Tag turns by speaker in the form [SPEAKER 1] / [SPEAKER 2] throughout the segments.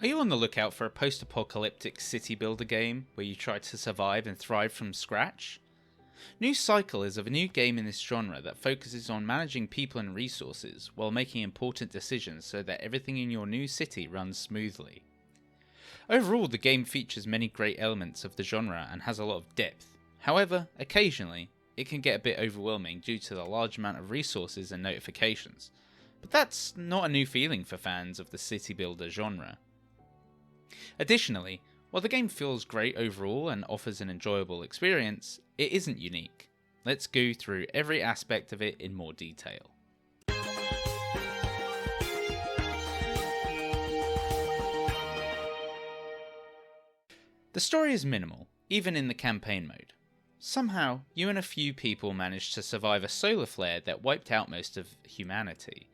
[SPEAKER 1] Are you on the lookout for a post-apocalyptic city builder game where you try to survive and thrive from scratch? New Cycle is a new game in this genre that focuses on managing people and resources while making important decisions so that everything in your new city runs smoothly. Overall, the game features many great elements of the genre and has a lot of depth. However, occasionally, it can get a bit overwhelming due to the large amount of resources and notifications. But that's not a new feeling for fans of the city builder genre. Additionally, while the game feels great overall and offers an enjoyable experience, it isn't unique. Let's go through every aspect of it in more detail. The story is minimal, even in the campaign mode. Somehow, you and a few people managed to survive a solar flare that wiped out most of humanity,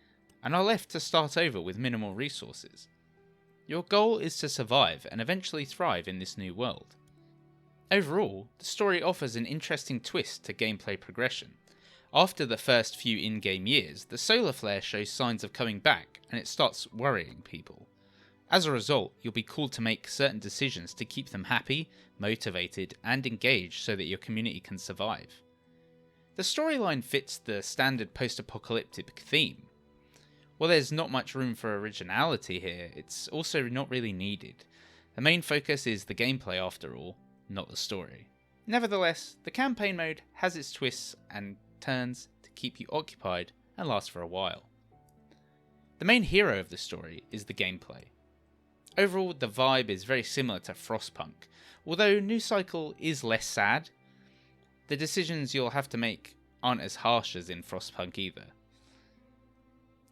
[SPEAKER 1] and are left to start over with minimal resources. Your goal is to survive and eventually thrive in this new world. Overall, the story offers an interesting twist to gameplay progression. After the first few in-game years, the solar flare shows signs of coming back and it starts worrying people. As a result, you'll be called to make certain decisions to keep them happy, motivated, and engaged so that your community can survive. The storyline fits the standard post-apocalyptic theme. While there's not much room for originality here, it's also not really needed. The main focus is the gameplay after all, not the story. Nevertheless, the campaign mode has its twists and turns to keep you occupied and last for a while. The main hero of the story is the gameplay. Overall, the vibe is very similar to Frostpunk, although New Cycle is less sad. The decisions you'll have to make aren't as harsh as in Frostpunk either.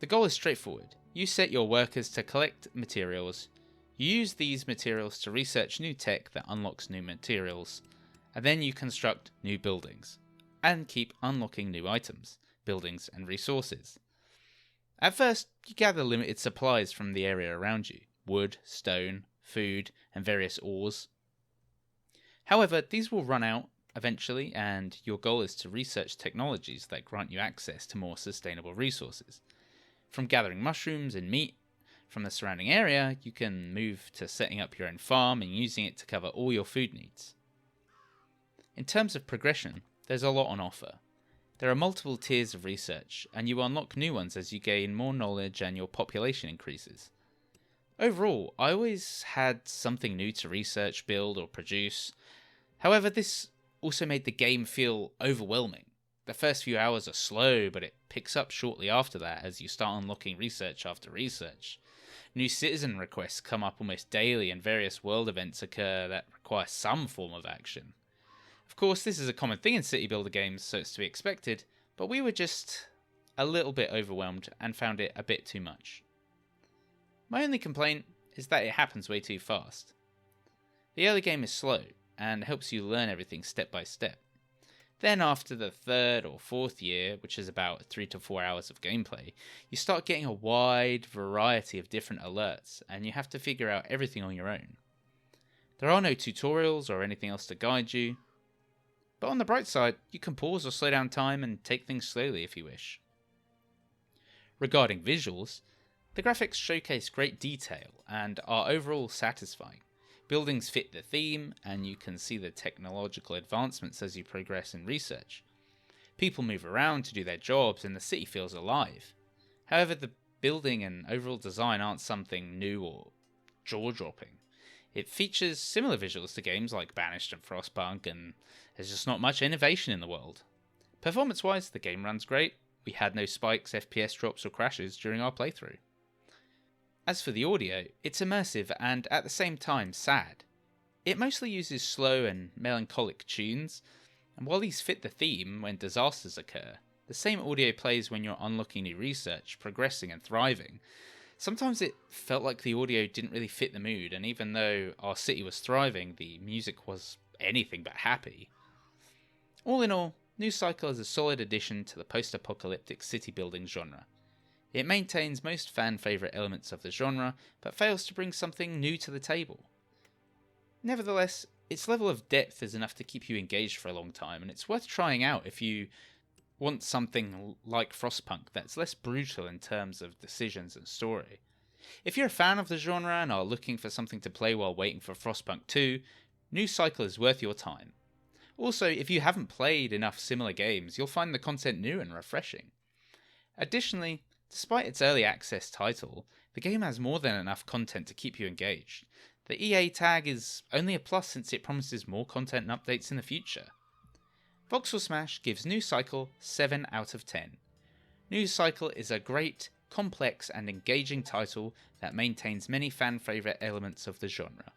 [SPEAKER 1] The goal is straightforward. You set your workers to collect materials, you use these materials to research new tech that unlocks new materials, and then you construct new buildings, and keep unlocking new items, buildings, and resources. At first, you gather limited supplies from the area around you: wood, stone, food, and various ores. However, these will run out eventually, and your goal is to research technologies that grant you access to more sustainable resources. From gathering mushrooms and meat from the surrounding area, you can move to setting up your own farm and using it to cover all your food needs. In terms of progression, there's a lot on offer. There are multiple tiers of research, and you unlock new ones as you gain more knowledge and your population increases. Overall, I always had something new to research, build, or produce. However, this also made the game feel overwhelming. The first few hours are slow, but it picks up shortly after that as you start unlocking research after research. New citizen requests come up almost daily, and various world events occur that require some form of action. Of course, this is a common thing in city builder games, so it's to be expected, but we were just a little bit overwhelmed and found it a bit too much. My only complaint is that it happens way too fast. The early game is slow, and helps you learn everything step by step. Then after the third or fourth year, which is about 3 to 4 hours of gameplay, you start getting a wide variety of different alerts, and you have to figure out everything on your own. There are no tutorials or anything else to guide you, but on the bright side, you can pause or slow down time and take things slowly if you wish. Regarding visuals, the graphics showcase great detail and are overall satisfying. Buildings fit the theme, and you can see the technological advancements as you progress in research. People move around to do their jobs, and the city feels alive. However, the building and overall design aren't something new or jaw-dropping. It features similar visuals to games like Banished and Frostpunk, and there's just not much innovation in the world. Performance-wise, the game runs great. We had no spikes, FPS drops, or crashes during our playthrough. As for the audio, it's immersive and at the same time sad. It mostly uses slow and melancholic tunes, and while these fit the theme when disasters occur, the same audio plays when you're unlocking new research, progressing and thriving. Sometimes it felt like the audio didn't really fit the mood, and even though our city was thriving, the music was anything but happy. All in all, New Cycle is a solid addition to the post-apocalyptic city building genre. It maintains most fan-favourite elements of the genre, but fails to bring something new to the table. Nevertheless, its level of depth is enough to keep you engaged for a long time, and it's worth trying out if you want something like Frostpunk that's less brutal in terms of decisions and story. If you're a fan of the genre and are looking for something to play while waiting for Frostpunk 2, New Cycle is worth your time. Also, if you haven't played enough similar games, you'll find the content new and refreshing. Additionally, despite its early access title, the game has more than enough content to keep you engaged. The EA tag is only a plus since it promises more content and updates in the future. Voxel Smash gives New Cycle 7 out of 10. New Cycle is a great, complex and engaging title that maintains many fan favourite elements of the genre.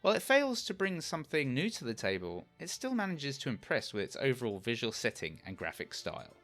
[SPEAKER 1] While it fails to bring something new to the table, it still manages to impress with its overall visual setting and graphic style.